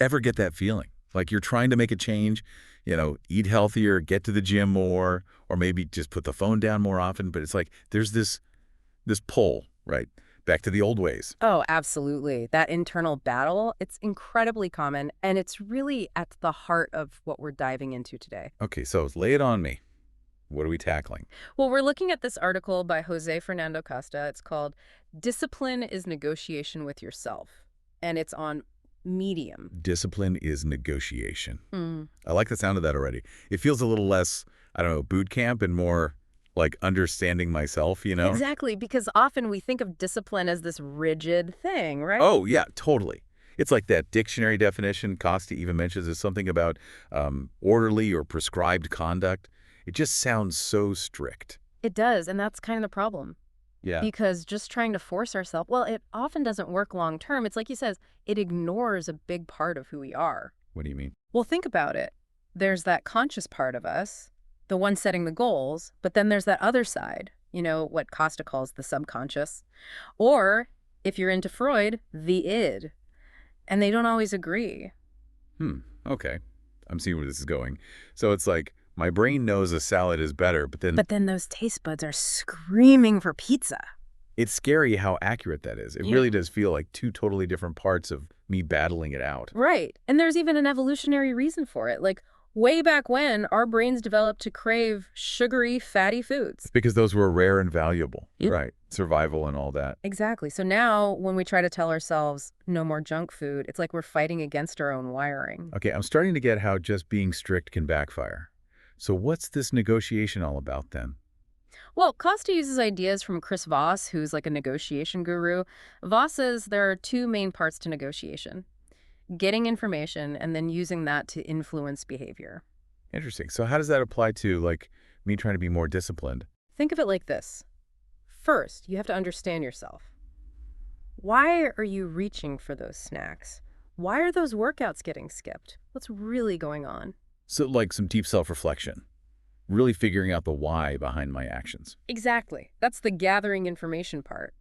Ever get that feeling? Like you're trying to make a change, eat healthier, get to the gym more, or maybe just put the phone down more often, but it's like there's this pull, right? Back to the old ways. Oh, absolutely. That internal battle, it's incredibly common, and it's really at the heart of what we're diving into today. Okay, so lay it on me. What are we tackling? Well, we're looking at this article by Jose Fernando Costa. It's called Discipline is Negotiation with Yourself, and it's on Medium. Discipline is negotiation. Mm. I like the sound of that already. It feels a little less, I don't know, boot camp and more like understanding myself? Exactly, because often we think of discipline as this rigid thing, right? Oh, yeah, totally. It's like that dictionary definition Costa even mentions is something about orderly or prescribed conduct. It just sounds so strict. It does, and that's kind of the problem. Yeah. Because just trying to force ourselves, well, it often doesn't work long term. It's like he says, it ignores a big part of who we are. What do you mean? Well, think about it. There's that conscious part of us, the one setting the goals, but then there's that other side, what Costa calls the subconscious. Or, if you're into Freud, the id. And they don't always agree. Hmm. Okay. I'm seeing where this is going. So it's like my brain knows a salad is better, but then But then those taste buds are screaming for pizza. it's scary how accurate that is. It Yeah. really does feel like two totally different parts of me battling it out. Right. And there's even an evolutionary reason for it. Like, way back when, our brains developed to crave sugary, fatty foods. Because those were rare and valuable. Yep. Right. Survival and all that. Exactly. So now, when we try to tell ourselves no more junk food, it's like we're fighting against our own wiring. Okay, I'm starting to get how just being strict can backfire. So what's this negotiation all about then? Well, Costa uses ideas from Chris Voss, who's like a negotiation guru. Voss says there are two main parts to negotiation: getting information and then using that to influence behavior. Interesting. So how does that apply to, like, me trying to be more disciplined? Think of it like this. First, you have to understand yourself. Why are you reaching for those snacks? Why are those workouts getting skipped? What's really going on? So, like, some deep self-reflection. Really figuring out the why behind my actions. Exactly. That's the gathering information part.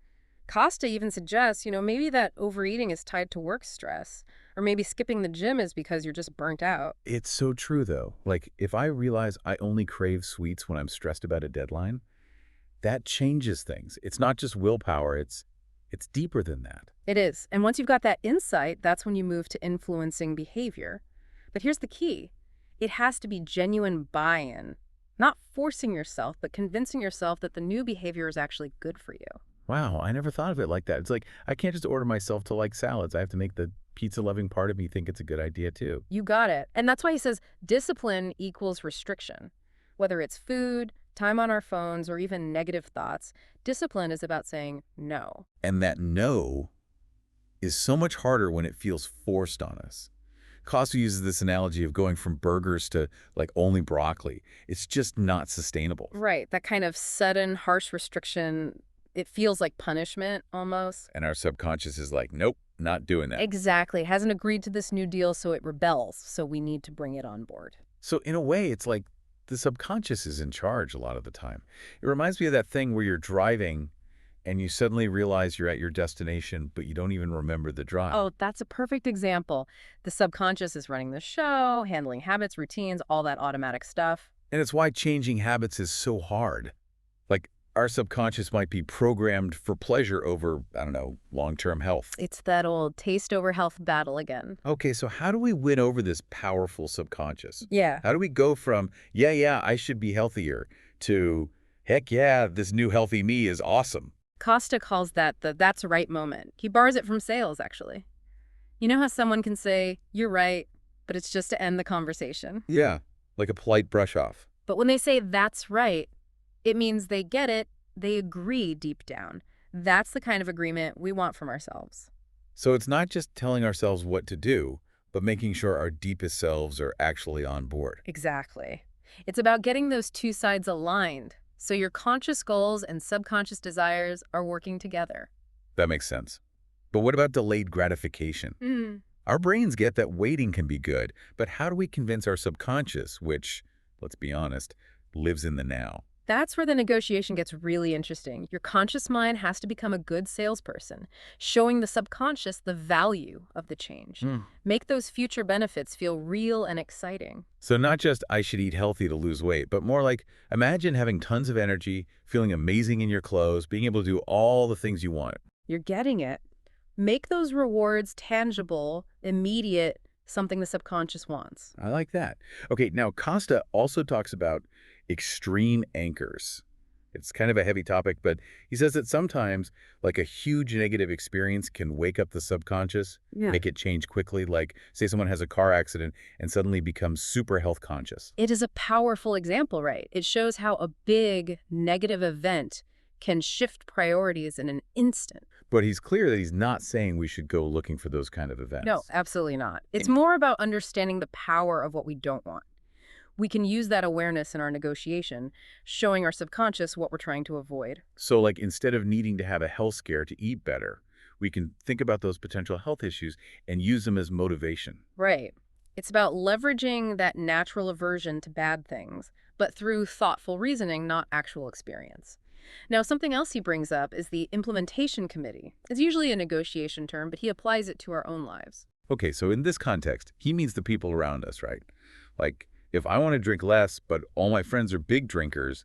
Costa even suggests, maybe that overeating is tied to work stress, or maybe skipping the gym is because you're just burnt out. It's so true, though. Like, if I realize I only crave sweets when I'm stressed about a deadline, that changes things. It's not just willpower, it's deeper than that. It is. And once you've got that insight, that's when you move to influencing behavior. But here's the key. It has to be genuine buy-in, not forcing yourself, but convincing yourself that the new behavior is actually good for you. Wow, I never thought of it like that. It's like I can't just order myself to like salads. I have to make the pizza-loving part of me think it's a good idea, too. You got it. And that's why he says discipline equals restriction. Whether it's food, time on our phones, or even negative thoughts, discipline is about saying no. And that no is so much harder when it feels forced on us. Costa uses this analogy of going from burgers to, like, only broccoli. It's just not sustainable. Right. That kind of sudden, harsh restriction, it feels like punishment almost. And our subconscious is like, nope, not doing that. Exactly. Hasn't agreed to this new deal, so it rebels. So we need to bring it on board. So in a way, it's like the subconscious is in charge a lot of the time. It reminds me of that thing where you're driving and you suddenly realize you're at your destination, but you don't even remember the drive. Oh, that's a perfect example. The subconscious is running the show, handling habits, routines, all that automatic stuff. And it's why changing habits is so hard. Like, our subconscious might be programmed for pleasure over, I don't know, long-term health. It's that old taste over health battle again. Okay, so how do we win over this powerful subconscious? Yeah. How do we go from, yeah, I should be healthier, to, heck yeah, this new healthy me is awesome? Costa calls that the that's right moment. He borrows it from sales, actually. You know how someone can say, you're right, but it's just to end the conversation? Yeah, like a polite brush off. But when they say that's right, it means they get it, they agree deep down. That's the kind of agreement we want from ourselves. So it's not just telling ourselves what to do, but making sure our deepest selves are actually on board. Exactly. It's about getting those two sides aligned, so your conscious goals and subconscious desires are working together. That makes sense. But what about delayed gratification? Mm. Our brains get that waiting can be good, but how do we convince our subconscious, which, let's be honest, lives in the now? That's where the negotiation gets really interesting. Your conscious mind has to become a good salesperson, showing the subconscious the value of the change. Hmm. Make those future benefits feel real and exciting. So not just I should eat healthy to lose weight, but more like imagine having tons of energy, feeling amazing in your clothes, being able to do all the things you want. You're getting it. Make those rewards tangible, immediate, something the subconscious wants. I like that. Okay, now Costa also talks about extreme anchors. It's kind of a heavy topic, but he says that sometimes, like a huge negative experience can wake up the subconscious, Yeah. make it change quickly. Like, say someone has a car accident and suddenly becomes super health conscious. It is a powerful example, right? It shows how a big negative event can shift priorities in an instant. But he's clear that he's not saying we should go looking for those kind of No, events. absolutely not. It's more about understanding the power of what we don't want. We can use that awareness in our negotiation, showing our subconscious what we're trying to avoid. So, like, instead of needing to have a health scare to eat better, we can think about those potential health issues and use them as motivation. Right. It's about leveraging that natural aversion to bad things, but through thoughtful reasoning, not actual experience. Now, something else he brings up is the implementation committee. It's usually a negotiation term, but he applies it to our own lives. Okay, so in this context, he means the people around us, right? Like, if I want to drink less, but all my friends are big drinkers,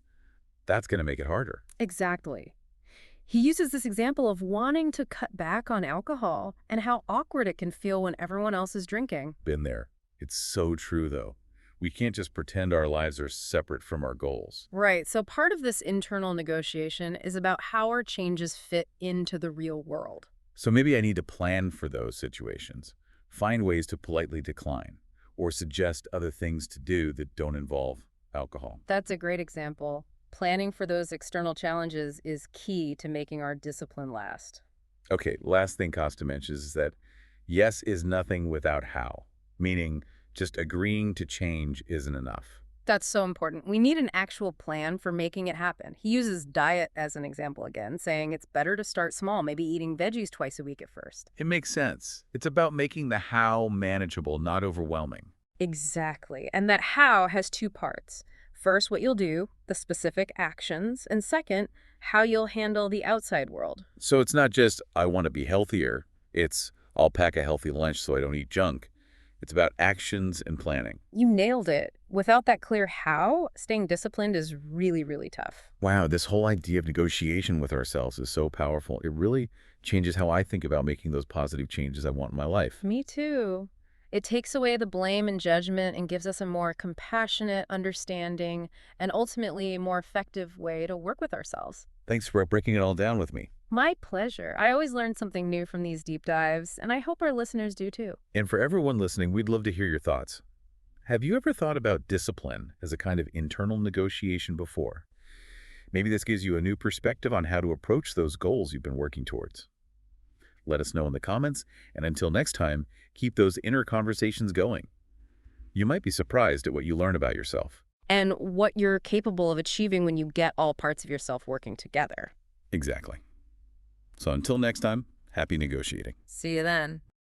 that's going to make it harder. Exactly. He uses this example of wanting to cut back on alcohol and how awkward it can feel when everyone else is drinking. Been there. It's so true, though. We can't just pretend our lives are separate from our goals. Right, so part of this internal negotiation is about how our changes fit into the real world. So maybe I need to plan for those situations, find ways to politely decline, or suggest other things to do that don't involve alcohol. That's a great example. Planning for those external challenges is key to making our discipline last. Okay, last thing Costa mentions is that yes is nothing without how, meaning just agreeing to change isn't enough. That's so important. We need an actual plan for making it happen. He uses diet as an example again, saying it's better to start small, maybe eating veggies twice a week at first. It makes sense. It's about making the how manageable, not overwhelming. Exactly. And that how has two parts. First, what you'll do, the specific actions, and second, how you'll handle the outside world. So it's not just, I want to be healthier. It's, I'll pack a healthy lunch so I don't eat junk. It's about actions and planning. You nailed it. Without that clear how, staying disciplined is really, really tough. Wow, this whole idea of negotiation with ourselves is so powerful. It really changes how I think about making those positive changes I want in my life. Me too. It takes away the blame and judgment and gives us a more compassionate, understanding, and ultimately a more effective way to work with ourselves. Thanks for breaking it all down with me. My pleasure. I always learn something new from these deep dives, and I hope our listeners do too. And for everyone listening, we'd love to hear your thoughts. Have you ever thought about discipline as a kind of internal negotiation before? Maybe this gives you a new perspective on how to approach those goals you've been working towards. Let us know in the comments, and until next time, keep those inner conversations going. You might be surprised at what you learn about yourself. And what you're capable of achieving when you get all parts of yourself working together. Exactly. So until next time, happy negotiating. See you then.